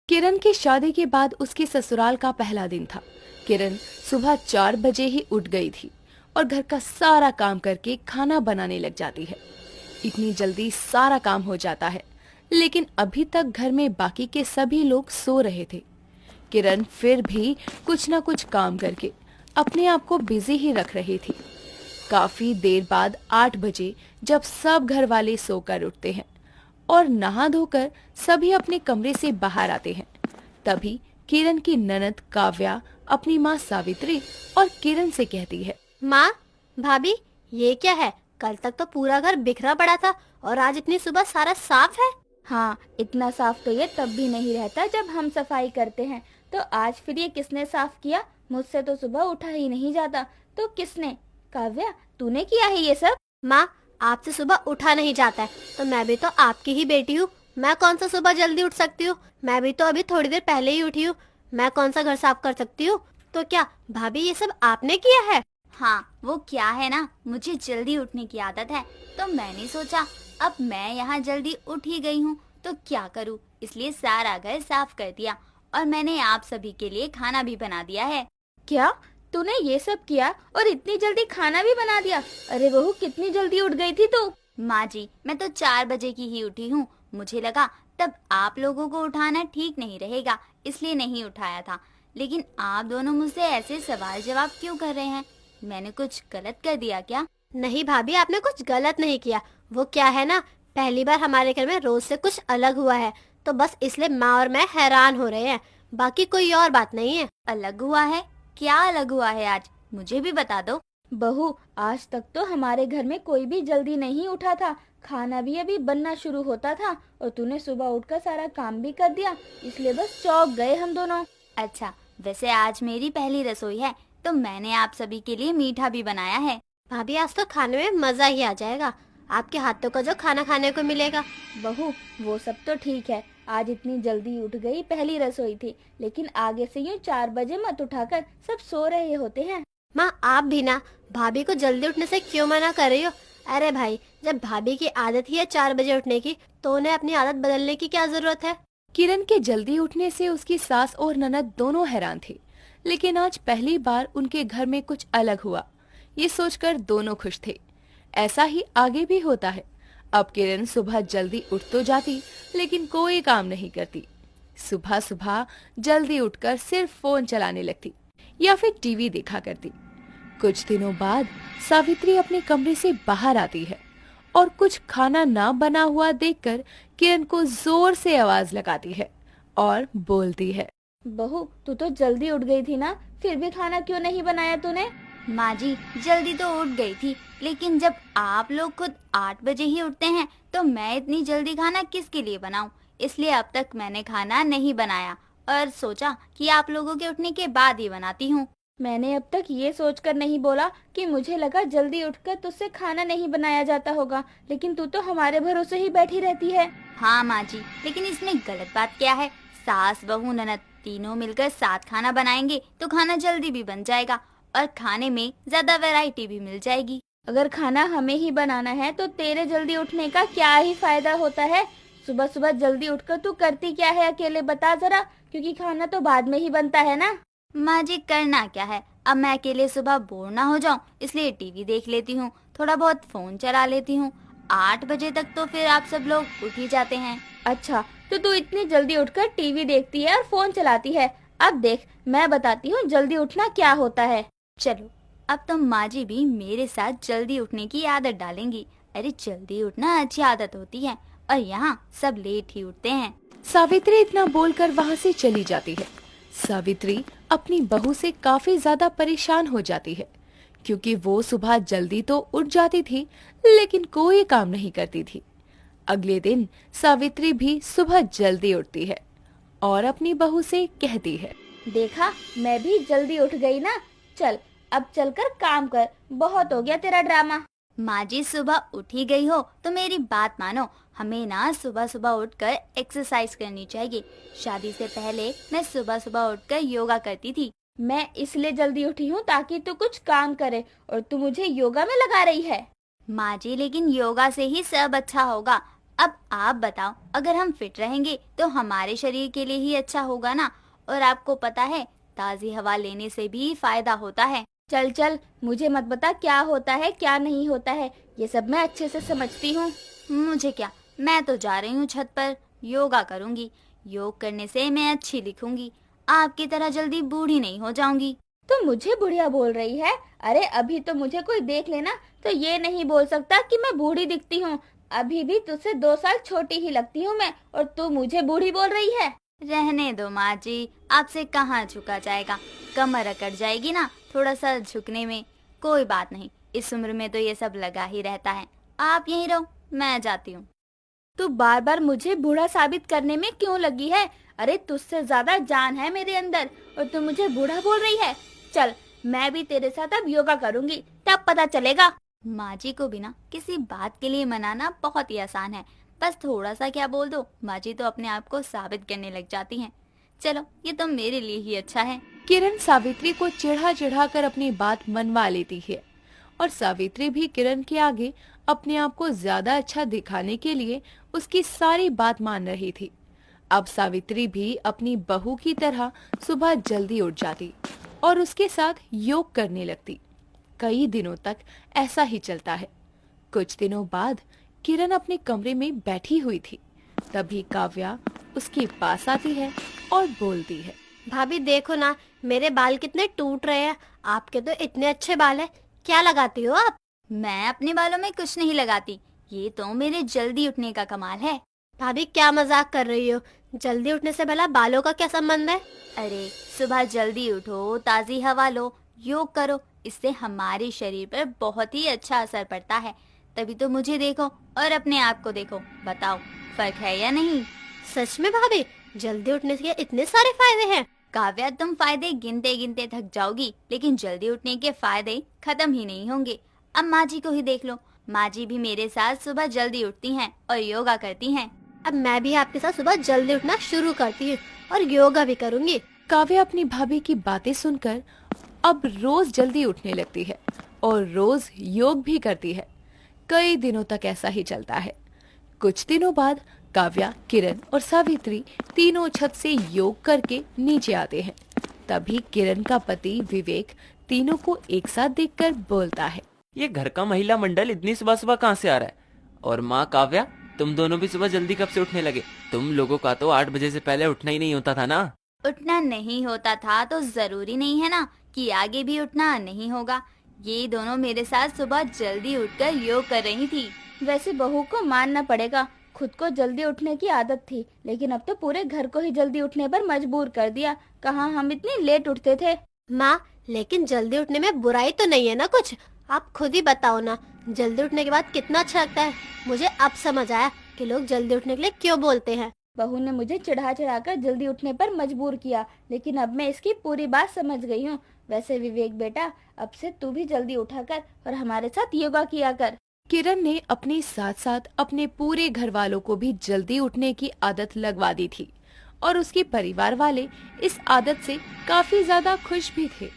किरण की शादी के बाद उसके ससुराल का पहला दिन था। किरण सुबह 4 बजे ही उठ गई थी और घर का सारा काम करके खाना बनाने लग जाती है। इतनी जल्दी सारा काम हो जाता है, लेकिन अभी तक घर में बाकी के सभी लोग सो रहे थे। किरण फिर भी कुछ न कुछ काम करके अपने आप को बिजी ही रख रही थी। काफी देर बाद 8 बजे जब सब घर वाले सोकर उठते हैं और नहा धोकर सभी अपने कमरे से बाहर आते हैं, तभी किरण की ननद काव्या अपनी माँ सावित्री और किरण से कहती है, माँ, भाभी, ये क्या है? कल तक तो पूरा घर बिखरा पड़ा था और आज इतनी सुबह सारा साफ है। हाँ, इतना साफ तो ये तब भी नहीं रहता जब हम सफाई करते हैं। तो आज फिर ये किसने साफ किया? मुझसे तो सुबह उठा ही नहीं जाता। तो किसने? काव्या, तूने किया है ये सब? माँ, आपसे सुबह उठा नहीं जाता है तो मैं भी तो आपकी ही बेटी हूँ। मैं कौन सा सुबह जल्दी उठ सकती हूँ? मैं भी तो अभी थोड़ी देर पहले ही उठी हूँ। मैं कौन सा घर साफ कर सकती हूँ? तो क्या भाभी ये सब आपने किया है? हाँ, वो क्या है ना, मुझे जल्दी उठने की आदत है, तो मैंने सोचा अब मैं यहाँ जल्दी उठ ही गई हूँ तो क्या करूँ, इसलिए सारा घर साफ कर दिया और मैंने आप सभी के लिए खाना भी बना दिया है। क्या तूने ये सब किया और इतनी जल्दी खाना भी बना दिया? अरे बहू, कितनी जल्दी उठ गई थी तू? माँ जी, मैं तो 4 बजे की ही उठी हूँ। मुझे लगा तब आप लोगों को उठाना ठीक नहीं रहेगा, इसलिए नहीं उठाया था। लेकिन आप दोनों मुझसे ऐसे सवाल जवाब क्यों कर रहे हैं? मैंने कुछ गलत कर दिया क्या? नहीं भाभी, आपने कुछ गलत नहीं किया। वो क्या है ना, पहली बार हमारे घर में रोज से कुछ अलग हुआ है, तो बस इसलिए माँ और मैं हैरान हो रहे हैं। बाकी कोई और बात नहीं है। अलग हुआ है? क्या अलग हुआ है आज? मुझे भी बता दो। बहू, आज तक तो हमारे घर में कोई भी जल्दी नहीं उठा था। खाना भी अभी बनना शुरू होता था और तूने सुबह उठकर सारा काम भी कर दिया, इसलिए बस चौंक गए हम दोनों। अच्छा, वैसे आज मेरी पहली रसोई है तो मैंने आप सभी के लिए मीठा भी बनाया है। भाभी, आज तो खाने में मजा ही आ जाएगा। आपके हाथों का जो खाना खाने को मिलेगा। बहू, वो सब तो ठीक है, आज इतनी जल्दी उठ गई, पहली रसोई थी, लेकिन आगे से यूं 4 बजे मत उठाकर, सब सो रहे होते हैं। माँ, आप भी ना भाभी को जल्दी उठने से क्यों मना कर रही हो? अरे भाई, जब भाभी की आदत ही है 4 बजे उठने की, तो उन्हें अपनी आदत बदलने की क्या जरूरत है? किरण के जल्दी उठने से उसकी सास और ननद दोनों हैरान थे, लेकिन आज पहली बार उनके घर में कुछ अलग हुआ। ये सोचकर दोनों खुश थे। ऐसा ही आगे भी होता है। अब किरण सुबह जल्दी उठ तो जाती, लेकिन कोई काम नहीं करती। सुबह सुबह जल्दी उठकर सिर्फ फोन चलाने लगती या फिर टीवी देखा करती। कुछ दिनों बाद सावित्री अपने कमरे से बाहर आती है और कुछ खाना ना बना हुआ देखकर किरण को जोर से आवाज लगाती है और बोलती है, बहू, तू तो जल्दी उठ गई थी ना, फिर भी खाना क्यों नहीं बनाया तूने? माँ जी, जल्दी तो उठ गई थी, लेकिन जब आप लोग खुद 8 बजे ही उठते हैं तो मैं इतनी जल्दी खाना किसके लिए बनाऊं? इसलिए अब तक मैंने खाना नहीं बनाया और सोचा कि आप लोगों के उठने के बाद ही बनाती हूँ। मैंने अब तक ये सोचकर नहीं बोला कि मुझे लगा जल्दी उठकर तुझसे खाना नहीं बनाया जाता होगा, लेकिन तू तो हमारे भरोसे ही बैठी रहती है। हाँ माँ जी, लेकिन इसमें गलत बात क्या है? सास बहू ननद तीनों मिलकर साथ खाना बनाएंगे तो खाना जल्दी भी बन जाएगा और खाने में ज्यादा वैरायटी भी मिल जाएगी। अगर खाना हमें ही बनाना है तो तेरे जल्दी उठने का क्या ही फायदा होता है? सुबह सुबह जल्दी उठकर तू करती क्या है अकेले, बता जरा, क्योंकि खाना तो बाद में ही बनता है ना। माँ जी, करना क्या है? अब मैं अकेले सुबह बोर ना हो जाऊं, इसलिए टीवी देख लेती हूँ, थोड़ा बहुत फोन चला लेती हूँ। 8 बजे तक तो फिर आप सब लोग उठ ही जाते हैं। अच्छा, तो तू इतनी जल्दी उठकर टीवी देखती है और फोन चलाती है। अब देख, मैं बताती हूँ जल्दी उठना क्या होता है। चलो, अब तो माँ जी भी मेरे साथ जल्दी उठने की आदत डालेंगी। अरे जल्दी उठना अच्छी आदत होती है और यहाँ सब लेट ही उठते हैं। सावित्री इतना बोलकर वहाँ से चली जाती है। सावित्री अपनी बहू से काफी ज्यादा परेशान हो जाती है, क्योंकि वो सुबह जल्दी तो उठ जाती थी, लेकिन कोई काम नहीं करती थी। अगले दिन सावित्री भी सुबह जल्दी उठती है और अपनी बहू से कहती है, देखा, मैं भी जल्दी उठ गई ना। चल, अब चलकर काम कर, बहुत हो गया तेरा ड्रामा। माँ जी, सुबह उठ ही गई हो तो मेरी बात मानो। हमें ना सुबह सुबह उठकर एक्सरसाइज करनी चाहिए। शादी से पहले मैं सुबह सुबह उठकर योगा करती थी। मैं इसलिए जल्दी उठी हूँ ताकि तू कुछ काम करे, और तू मुझे योगा में लगा रही है। माँ जी, लेकिन योगा से ही सब अच्छा होगा। अब आप बताओ, अगर हम फिट रहेंगे तो हमारे शरीर के लिए ही अच्छा होगा ना। और आपको पता है, ताज़ी हवा लेने से भी फायदा होता है। चल चल, मुझे मत बता क्या होता है क्या नहीं होता है, ये सब मैं अच्छे से समझती हूँ। मुझे क्या, मैं तो जा रही हूँ छत पर, योगा करूँगी। योग करने से मैं अच्छी दिखूंगी, आपकी तरह जल्दी बूढ़ी नहीं हो जाऊंगी। तो मुझे बुढ़िया बोल रही है? अरे अभी तो मुझे कोई देख लेना तो ये नहीं बोल सकता कि मैं बूढ़ी दिखती हूँ। अभी भी तुझसे 2 साल छोटी ही लगती हूँ मैं, और तू मुझे बूढ़ी बोल रही है। रहने दो माँ जी, आपसे कहाँ झुका जाएगा, कमर अकड़ जाएगी ना थोड़ा सा झुकने में। कोई बात नहीं, इस उम्र में तो ये सब लगा ही रहता है। आप यहीं रहो, मैं जाती हूँ। तू बार बार मुझे बूढ़ा साबित करने में क्यों लगी है? अरे तुझसे ज्यादा जान है मेरे अंदर और तू मुझे बूढ़ा बोल रही है। चल, मैं भी तेरे साथ अब योगा करूंगी, तब पता चलेगा। माँ जी को भी ना किसी बात के लिए मनाना बहुत ही आसान है। बस थोड़ा सा क्या बोल दो, माँ जी तो अपने आप को साबित करने लग जाती हैं। चलो, ये तो मेरे लिए ही अच्छा है। किरण सावित्री को चिढ़ा चिढ़ा कर अपनी बात मनवा लेती है और सावित्री भी किरण के आगे अपने आप को ज्यादा अच्छा दिखाने के लिए उसकी सारी बात मान रही थी। अब सावित्री भी अपनी बहू की तरह सुबह जल्दी उठ जाती और उसके साथ योग करने लगती। कई दिनों तक ऐसा ही चलता है। कुछ दिनों बाद किरण अपने कमरे में बैठी हुई थी, तभी काव्या उसके पास आती है और बोलती है, भाभी देखो ना, मेरे बाल कितने टूट रहे हैं। आपके तो इतने अच्छे बाल हैं, क्या लगाती हो आप? मैं अपने बालों में कुछ नहीं लगाती, ये तो मेरे जल्दी उठने का कमाल है। भाभी क्या मजाक कर रही हो? जल्दी उठने से भला बालों का क्या संबंध है? अरे सुबह जल्दी उठो, ताज़ी हवा लो, योग करो, इससे हमारे शरीर पर बहुत ही अच्छा असर पड़ता है। तभी तो मुझे देखो और अपने आप को देखो, बताओ फर्क है या नहीं। सच में भाभी, जल्दी उठने के इतने सारे फायदे हैं? काव्या, तुम फायदे गिनते गिनते थक जाओगी, लेकिन जल्दी उठने के फायदे खत्म ही नहीं होंगे। अब माँ जी को ही देख लो, माँ जी भी मेरे साथ सुबह जल्दी उठती हैं और योगा करती हैं। अब मैं भी आपके साथ सुबह जल्दी उठना शुरू करती हूँ और योगा भी करूँगी। काव्या अपनी भाभी की बातें सुनकर अब रोज जल्दी उठने लगती है और रोज योग भी करती है। कई दिनों तक ऐसा ही चलता है। कुछ दिनों बाद काव्या, किरण और सावित्री तीनों छत से योग करके नीचे आते हैं। तभी किरण का पति विवेक तीनों को एक साथ देखकर बोलता है, ये घर का महिला मंडल इतनी सुबह सुबह कहाँ से आ रहा है? और माँ काव्या, तुम दोनों भी सुबह जल्दी कब से उठने लगे? तुम लोगों का तो 8 बजे से पहले उठना ही नहीं होता था ना। उठना नहीं होता था तो जरूरी नहीं है ना कि आगे भी उठना नहीं होगा। ये दोनों मेरे साथ सुबह जल्दी उठकर योग कर रही थी। वैसे बहू को मानना पड़ेगा, खुद को जल्दी उठने की आदत थी, लेकिन अब तो पूरे घर को ही जल्दी उठने पर मजबूर कर दिया। कहाँ हम इतनी लेट उठते थे। माँ, लेकिन जल्दी उठने में बुराई तो नहीं है ना कुछ? आप खुद ही बताओ ना, जल्दी उठने के बाद कितना अच्छा लगता है। मुझे अब समझ आया कि लोग जल्दी उठने के लिए क्यों बोलते हैं। बहू ने मुझे चिढ़ा चिढ़ाकर जल्दी उठने पर मजबूर किया, लेकिन अब मैं इसकी पूरी बात समझ गई हूँ। वैसे विवेक बेटा, अब से तू भी जल्दी उठा कर और हमारे साथ योगा किया कर। किरण ने अपने साथ साथ अपने पूरे घर वालों को भी जल्दी उठने की आदत लगवा दी थी और उसके परिवार वाले इस आदत से काफी ज्यादा खुश भी थे।